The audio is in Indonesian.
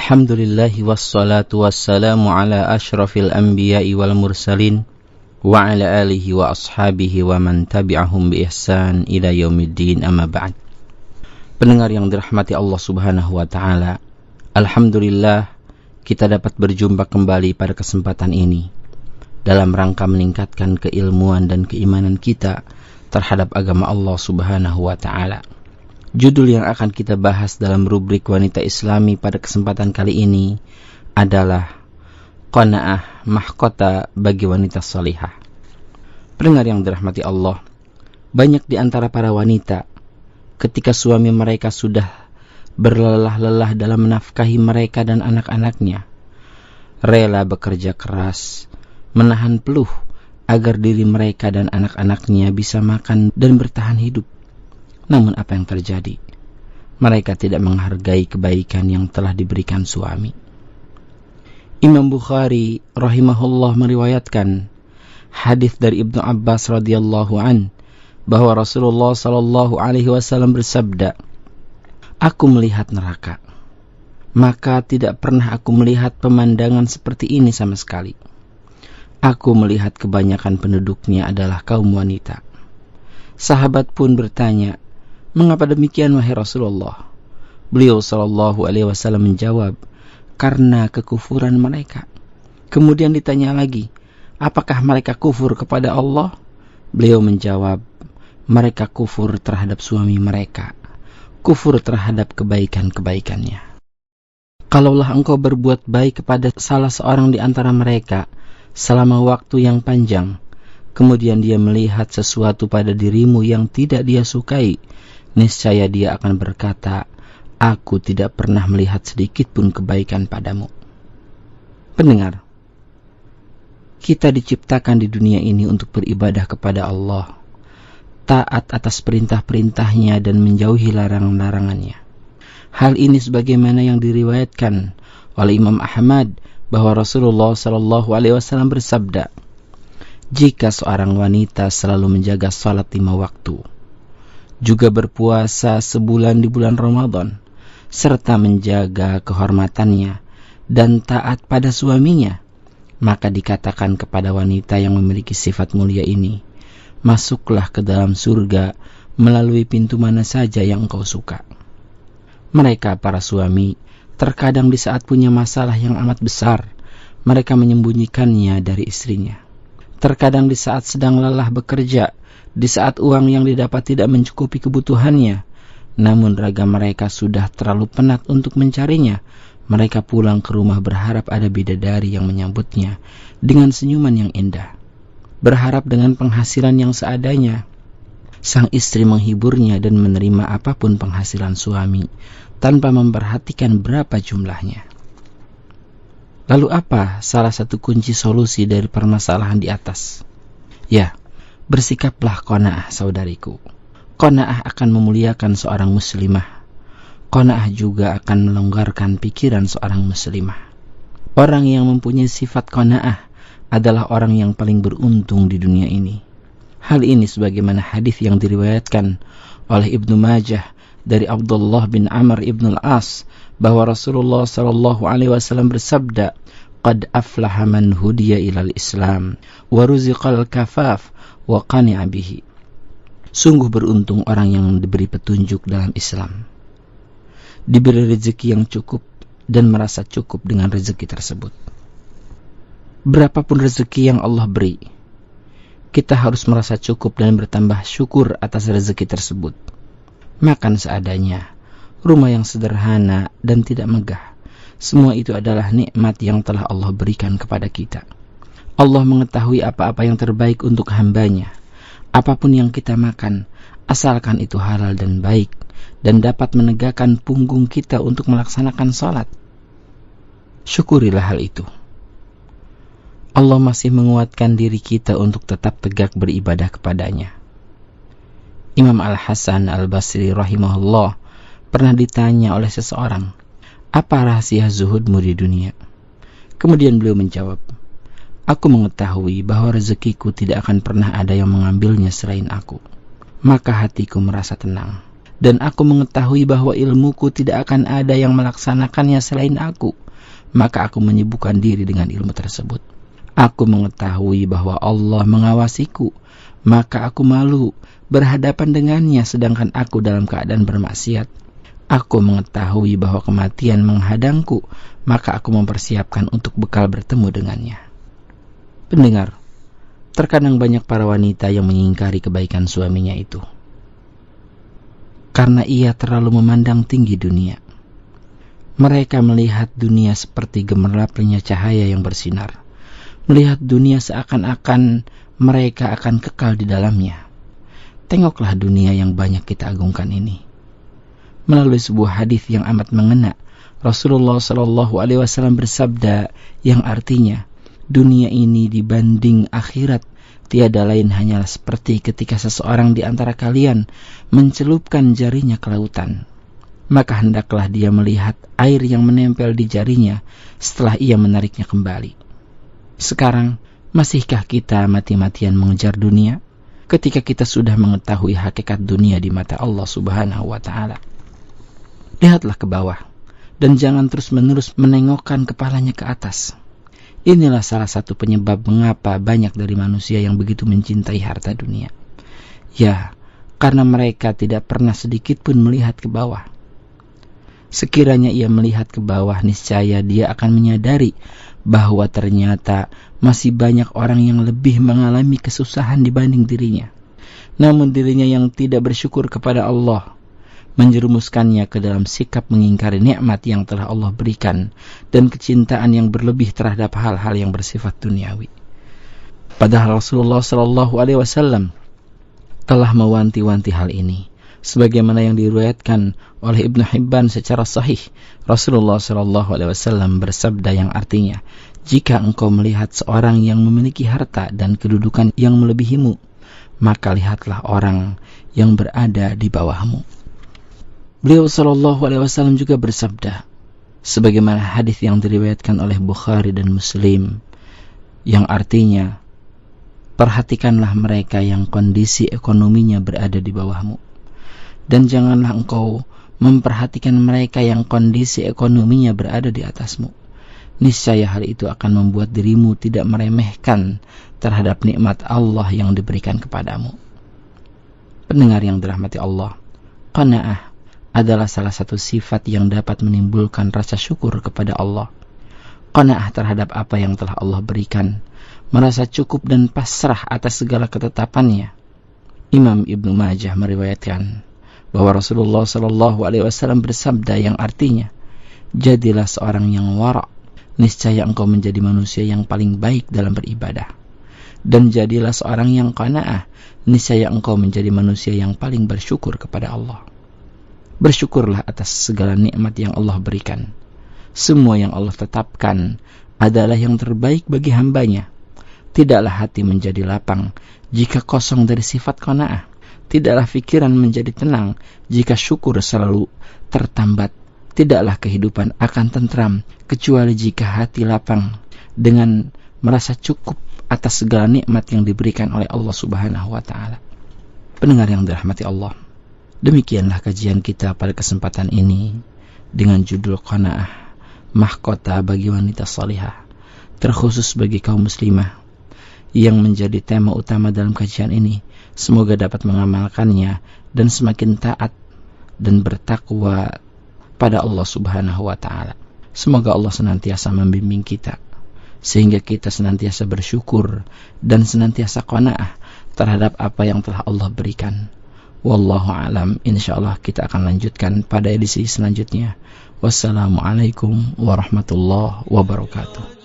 Alhamdulillahi wassalatu wassalamu ala ashrafil anbiya'i wal mursalin wa ala alihi wa ashabihi wa man tabi'ahum bi ihsan ila yaumiddin, amma ba'd. Pendengar yang dirahmati Allah Subhanahu wa taala, alhamdulillah kita dapat berjumpa kembali pada kesempatan ini dalam rangka meningkatkan keilmuan dan keimanan kita terhadap agama Allah Subhanahu wa taala. Judul yang akan kita bahas dalam rubrik Wanita Islami pada kesempatan kali ini adalah Qanaah, mahkota bagi wanita salihah. Pendengar yang dirahmati Allah, banyak di antara para wanita ketika suami mereka sudah berlelah-lelah dalam menafkahi mereka dan anak-anaknya, rela bekerja keras, menahan peluh agar diri mereka dan anak-anaknya bisa makan dan bertahan hidup. Namun apa yang terjadi? Mereka tidak menghargai kebaikan yang telah diberikan suami. Imam Bukhari rahimahullah meriwayatkan hadis dari Ibnu Abbas radhiyallahu an bahwa Rasulullah sallallahu alaihi wasallam bersabda, "Aku melihat neraka, maka tidak pernah aku melihat pemandangan seperti ini sama sekali. Aku melihat kebanyakan penduduknya adalah kaum wanita." Sahabat pun bertanya, "Mengapa demikian wahai Rasulullah?" Beliau sallallahu alaihi wasallam menjawab, "Karena kekufuran mereka." Kemudian ditanya lagi, "Apakah mereka kufur kepada Allah?" Beliau menjawab, "Mereka kufur terhadap suami mereka, kufur terhadap kebaikan-kebaikannya." Kalaulah engkau berbuat baik kepada salah seorang di antara mereka selama waktu yang panjang, kemudian dia melihat sesuatu pada dirimu yang tidak dia sukai, niscaya dia akan berkata, "Aku tidak pernah melihat sedikit pun kebaikan padamu." Pendengar, kita diciptakan di dunia ini untuk beribadah kepada Allah, taat atas perintah-perintahnya dan menjauhi larangan-larangannya. Hal ini sebagaimana yang diriwayatkan oleh Imam Ahmad bahwa Rasulullah sallallahu alaihi wasallam bersabda, "Jika seorang wanita selalu menjaga salat 5 waktu, juga berpuasa sebulan di bulan Ramadan, serta menjaga kehormatannya dan taat pada suaminya, maka dikatakan kepada wanita yang memiliki sifat mulia ini, masuklah ke dalam surga melalui pintu mana saja yang engkau suka." Mereka para suami, terkadang di saat punya masalah yang amat besar, mereka menyembunyikannya dari istrinya. Terkadang di saat sedang lelah bekerja, di saat uang yang didapat tidak mencukupi kebutuhannya, namun raga mereka sudah terlalu penat untuk mencarinya, mereka pulang ke rumah berharap ada bidadari yang menyambutnya dengan senyuman yang indah. Berharap dengan penghasilan yang seadanya, sang istri menghiburnya dan menerima apapun penghasilan suami, tanpa memperhatikan berapa jumlahnya. Lalu apa salah satu kunci solusi dari permasalahan di atas? Ya, bersikaplah qanaah saudariku. Qanaah akan memuliakan seorang muslimah. Qanaah juga akan melonggarkan pikiran seorang muslimah. Orang yang mempunyai sifat qanaah adalah orang yang paling beruntung di dunia ini. Hal ini sebagaimana hadis yang diriwayatkan oleh Ibnu Majah dari Abdullah bin Amr ibn al-As bahwa Rasulullah sallallahu alaihi wasallam bersabda, "Qad aflaha man hudiya ilal Islam wa ruziqal kafaf wa qani'a bihi." Sungguh beruntung orang yang diberi petunjuk dalam Islam, diberi rezeki yang cukup dan merasa cukup dengan rezeki tersebut. Berapapun rezeki yang Allah beri, kita harus merasa cukup dan bertambah syukur atas rezeki tersebut. Makan seadanya, rumah yang sederhana dan tidak megah, semua itu adalah nikmat yang telah Allah berikan kepada kita. Allah mengetahui apa-apa yang terbaik untuk hambanya. Apapun yang kita makan, asalkan itu halal dan baik, dan dapat menegakkan punggung kita untuk melaksanakan salat, syukurilah hal itu. Allah masih menguatkan diri kita untuk tetap tegak beribadah kepadanya. Imam Al-Hasan Al-Basri rahimahullah pernah ditanya oleh seseorang, "Apa rahasia zuhudmu di dunia?" Kemudian beliau menjawab, "Aku mengetahui bahwa rezekiku tidak akan pernah ada yang mengambilnya selain aku. Maka hatiku merasa tenang. Dan aku mengetahui bahwa ilmuku tidak akan ada yang melaksanakannya selain aku, maka aku menyibukkan diri dengan ilmu tersebut. Aku mengetahui bahwa Allah mengawasiku, maka aku malu berhadapan dengannya sedangkan aku dalam keadaan bermaksiat. Aku mengetahui bahwa kematian menghadangku, maka aku mempersiapkan untuk bekal bertemu dengannya. Pendengar, terkadang banyak para wanita yang mengingkari kebaikan suaminya itu karena ia terlalu memandang tinggi dunia. Mereka melihat dunia seperti gemerlapnya cahaya yang bersinar. Melihat dunia seakan-akan mereka akan kekal di dalamnya. Tengoklah dunia yang banyak kita agungkan ini. Melalui sebuah hadis yang amat mengena, Rasulullah SAW bersabda yang artinya, dunia ini dibanding akhirat tiada lain hanyalah seperti ketika seseorang di antara kalian mencelupkan jarinya ke lautan. Maka hendaklah dia melihat air yang menempel di jarinya setelah ia menariknya kembali. Sekarang, masihkah kita mati-matian mengejar dunia ketika kita sudah mengetahui hakikat dunia di mata Allah Subhanahu wa Ta'ala? Lihatlah ke bawah dan jangan terus-menerus menengokkan kepalanya ke atas. Inilah salah satu penyebab mengapa banyak dari manusia yang begitu mencintai harta dunia. Ya, karena mereka tidak pernah sedikit pun melihat ke bawah. Sekiranya ia melihat ke bawah, niscaya dia akan menyadari bahwa ternyata masih banyak orang yang lebih mengalami kesusahan dibanding dirinya. Namun dirinya yang tidak bersyukur kepada Allah menjerumuskannya ke dalam sikap mengingkari nikmat yang telah Allah berikan dan kecintaan yang berlebih terhadap hal-hal yang bersifat duniawi. Padahal Rasulullah SAW telah mewanti-wanti hal ini, sebagaimana yang diriwayatkan oleh Ibnu Hibban secara sahih. Rasulullah SAW bersabda yang artinya, jika engkau melihat seorang yang memiliki harta dan kedudukan yang melebihimu, maka lihatlah orang yang berada di bawahmu. Beliau SAW juga bersabda, sebagaimana hadis yang diriwayatkan oleh Bukhari dan Muslim, yang artinya, perhatikanlah mereka yang kondisi ekonominya berada di bawahmu, dan janganlah engkau memperhatikan mereka yang kondisi ekonominya berada di atasmu. Niscaya hal itu akan membuat dirimu tidak meremehkan terhadap nikmat Allah yang diberikan kepadamu. Pendengar yang dirahmati Allah, qanaah adalah salah satu sifat yang dapat menimbulkan rasa syukur kepada Allah. Qanaah terhadap apa yang telah Allah berikan, merasa cukup dan pasrah atas segala ketetapannya. Imam Ibnu Majah meriwayatkan bahwa Rasulullah SAW bersabda yang artinya, jadilah seorang yang wara', niscaya engkau menjadi manusia yang paling baik dalam beribadah. Dan jadilah seorang yang qanaah, niscaya engkau menjadi manusia yang paling bersyukur kepada Allah. Bersyukurlah atas segala nikmat yang Allah berikan. Semua yang Allah tetapkan adalah yang terbaik bagi hambanya. Tidaklah hati menjadi lapang jika kosong dari sifat qanaah. Tidaklah pikiran menjadi tenang jika syukur selalu tertambat. Tidaklah kehidupan akan tentram kecuali jika hati lapang dengan merasa cukup atas segala nikmat yang diberikan oleh Allah Subhanahu wa Ta'ala. Pendengar yang dirahmati Allah, demikianlah kajian kita pada kesempatan ini dengan judul qanaah, mahkota bagi wanita salihah, terkhusus bagi kaum muslimah, yang menjadi tema utama dalam kajian ini. Semoga dapat mengamalkannya dan semakin taat dan bertakwa pada Allah Subhanahu wa Ta'ala. Semoga Allah senantiasa membimbing kita sehingga kita senantiasa bersyukur dan senantiasa qanaah terhadap apa yang telah Allah berikan. Wallahu a'lam. Insyaallah kita akan lanjutkan pada edisi selanjutnya. Wassalamualaikum warahmatullahi wabarakatuh.